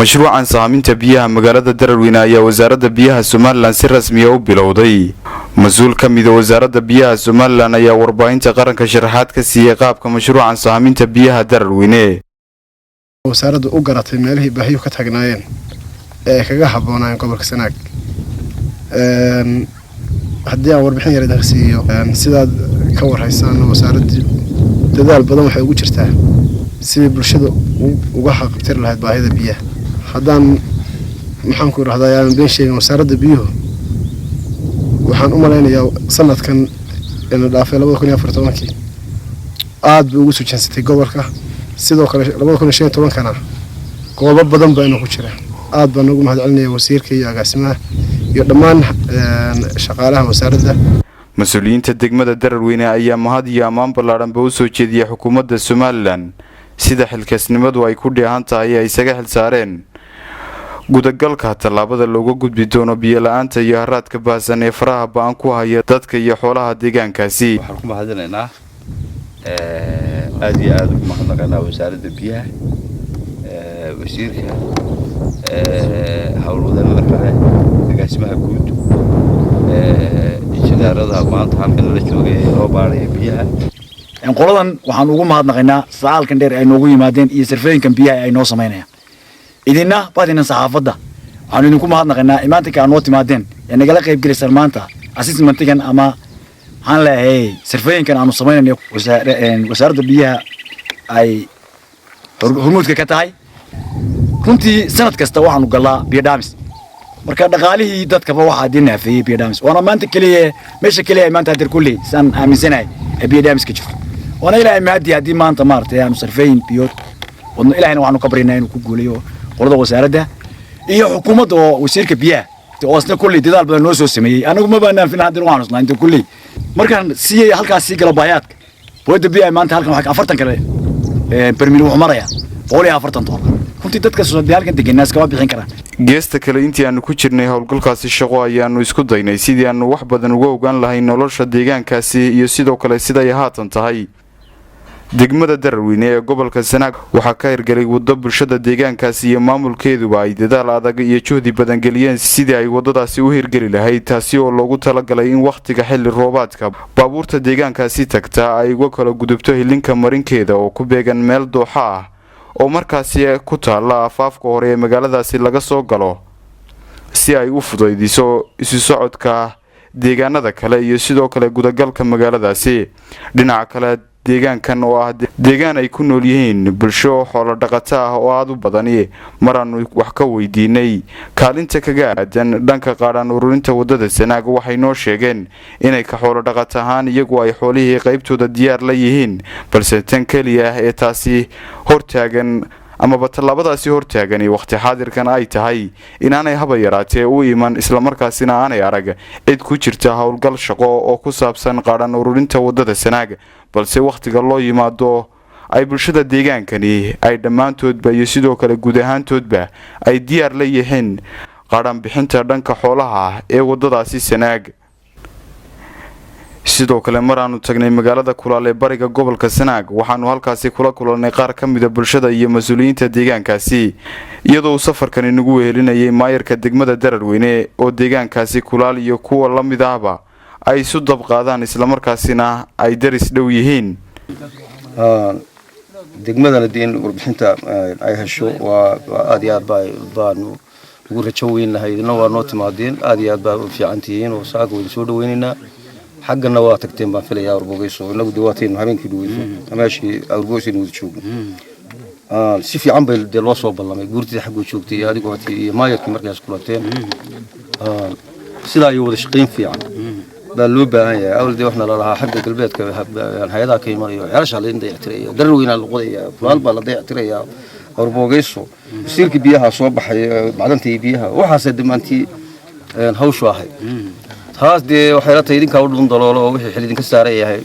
مشروعا ساهمينتا بيها مقالة درروين ayaa wasaaradda biyaha Somaliland si rasmi ah u bilowday. Mas'uul ka mid ah wasaaradda biyaha Somaliland ayaa warbaahinta qaranka sharaxaad ka siiyay qaabka mashruucan saaminta biyaha dararweyne. wasaaraddu u garatay meelihii baahiyo ka tagnaayeen ee kaga haboonayeen gobolka Sanaag. haddii aan warbixin yar idin siiyo sidaad ka warhaysaan wasaaraddu dadaal badan waxay ugu jirtaa sidii bulshada uga xaqabtir lahayd baahida biyaha. haddaan maxaan ku raahdaa aan been sheegin wasaaradda biyuhu waxaan u maleynayaa sanadkan in dhaafay 2014 aad buu ugu sujansatay gobolka sidoo kale 2015 kana goobo badan baa inuu ku jira aad baan ugu mahadcelinayaa wasiirka iyo agaasimaha iyo dhammaan shaqaalaha wasaaradda. mas'uuliyiinta degmada dararweyne ayaa mahad iyo ammaan ballaaran u soo jeediyay xukuumadda Somaliland sida xilkasnimadu ay ku dheehan tahay ay isaga xil saareen gudagalka talaabada looga gudbi doono biyo la'aanta iyo haraadka baasan ee faraha baan ku haya dadka iyo xoolaha deegaankaasi. waxaan ku mahadinaynaa aad iyo aad ugu mahadnaqaynaa wasaaradda biyaha wasiirka hawlwadeenada kale agaasimaha guud injineerada maanta halkan la joogay oo baaray biyaha in qoladan waxaan ugu mahadnaqaynaa saalkan dheer ay noogu yimaadeen iyo sarfeynkan biyaha ay noo sameynayaan idina badina saxaafadda waxaan idinku mahadnaqaynaa imaantii ka noo timaadeen ee nagala qayb galaysan maanta assessment-kan ama waxaan leeyahay sarfeynkan aanu sameynayno wasaaradda biyaha ay hormuudka ka tahay runtii sanad kasta waxaanu galaa biyo dhaamis marka dhaqaalihii dadkaba waxa dinaafayay biyo dhaamis waana maanta kaliya meesha kaliya maanta hadir kulli san aaminsanahay biyo dhaamis ka jirto وانا إلى إمادي هذه ما أنت مارت يعني صرفين بيوت وإنه إلى هنا وعنو كبرنا إنه كقوليه قرضة وزارة إيه حكومة وشركة بيئة توصلنا كل ديدار بدنا نوسو سمي أنا ما بنا في نهاد الوانوس لا أنت كلي مركان سي هالك سي كلا بيات بود بيئة ما أنت هالك حق أفرتن كلا برميلو عمرة يا قولي أفرتن طور كنت تتكسر دي هالك أنت الناس كوا بيحين كرا geesta kale intii aanu ku jirnay howlgalkaasi shaqo ayaanu isku daynay sidii aanu wax badan uga ogaan lahayn nolosha deegaankaasi iyo sidoo kale sida ay haatan tahay. degmada dararweyne ee gobolka Sanaag waxa ka hirgalay waddo bulshada deegaankaasi iyo maamulkeeduba ay dadaal adag iyo juhdi badan geliyeen sidii ay waddadaasi u hirgali lahayd taasi oo loogu talagalay in waqtiga xilli roobaadka baabuurta deegaankaasi tagta ay uga kala gudubto hilinka marinkeeda oo ku beegan meel dooxa ah oo markaasi ku taala afaafka hore ee magaaladaasi laga soo galo si ay u fududeyso isu socodka deegaanada kale iyo sidoo kale gudagalka magaaladaasi. dhinaca kale deegaankan oo ah deegaan ay ku nool yihiin bulsho xoolo dhaqato ah oo aad u badan maraan wax ka weydiinay kaalinta kaga aadan dhanka qaadaan ururinta wadada Sanaag waxay noo sheegeen inay ka xoolo dhaqato ahaan iyagu ay xoolihii qaybtooda diyaar la yihiin balse tan kaliya ee taasi hortaagan ama talaabadaasi hortaagan waqti xaadirkan ay tahay inaanay haba yaraatee u iman isla markaasina aanay arag cid ku jirta howlgal shaqo oo ku saabsan qaadaan ururinta wadada Sanaag balse waqtiga loo yimaado ay bulshada deegaankani ay dhamaantoodba iyo sidoo kale guud ahaantoodba ay diyaar la yihiin qaadaan bixinta dhanka xoolaha ee wadadaasi Sanaag. sidoo kale maraanu tagnay magaalada Kulaal ee bariga gobolka Sanaag waxaanu halkaasi kula kulanay qaar ka mid ah bulshada iyo mas'uuliyiinta deegaankaasi iyadoo safarkan inagu wehelinayay maayarka degmada Dararweyne oo deegaankaasi Kulaal iyo kuwa la mid ahba ay isu dab qaadaan isla markaasina ay daris dhow yihiin. degmadana diin warbixinta ay hesho waa aad iyo aad baan ugu rajo weynahay idina waa noo timaadeen aad iyo aad baa u fiicantihiin oo saaga weyn soo dhaweynayna xaggana waa tagteen baan filayaa Arbogeyso inagu dawaateen habeenkii dhaweyso amaashii Arbogeyso inuu joogo si fiican bay loo soo ballamay guurtida xaggu joogtay adigoo iyo maayarkii markaas kulateen sida ay wada shaqeyn fiican baa loo baahan yahay awaldi waxna la lahaa xagga galbeedka hay'adaha ka imanayo ceelasha la dayactiraya Dararweyne la qodaya Kulaal baa la dayactiraya Arbogeyso wasiirka biyaha soo baxay macdanta biyaha waxaas damaantii hawshu ahay taas de waxay la tahay idinka u dhun daloolo oo wixii xilidin ka saaray yahay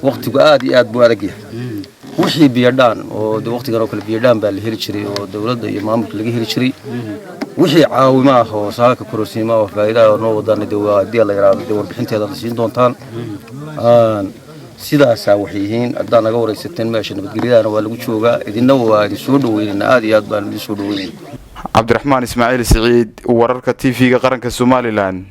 waqtigu aad iyo aad buu adag yahay wixii biyadaan oo de waqtigan oo kale biyadaan baa la heli jiray oo dawladda iyo maamulka laga heli jiray wixii caawimo ah oo saaka korosiima oo faa'iido noo wadaan de waa hadii la yiraahdo warbixinteeda la siin doontaan sidaasaa waxay yihiin haddaan naga waraysateen meesha nabadgelyadana waa lagu joogaa idinna waa idin soo dhaweynaynaa aad iyo aad baan idin soo dhaweynayna cabdiraxmaan ismaaciil siciid wararka TV-ga qaranka Somaliland.